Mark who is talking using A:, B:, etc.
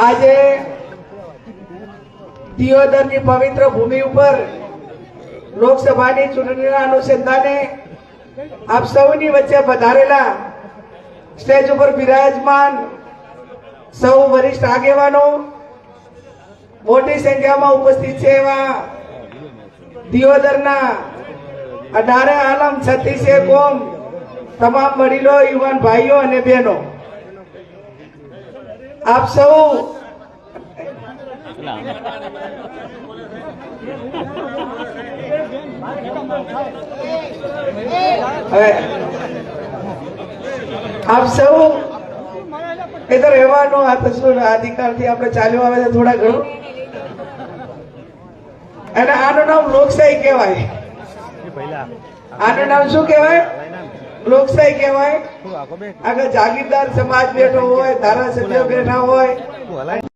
A: આજે દિયોદરની પવિત્ર ભૂમિ ઉપર લોકસભાની ચૂંટણીના અનુસંધાને આપ સૌની વચ્ચે પધારેલા સ્ટેજ ઉપર બિરાજમાન સૌ વરિષ્ઠ આગેવાનો, મોટી સંખ્યામાં ઉપસ્થિત છે એવા દિયોદરના 18 આલમ 36 કોમ તમામ વડીલો, યુવાન ભાઈઓ અને બહેનો, આપ સૌ એ તો રહેવાનો આ તસવીર અધિકારથી આપણે ચાલ્યું આવે છે થોડા ઘણું, અને આનું નામ લોકશાહી કહેવાય. આનું નામ શું કહેવાય? લોકશાહી કહેવાય. આગળ જાગીરદાર સમાજ બેઠો હોય, ધારાસભ્યો બેઠા હોય,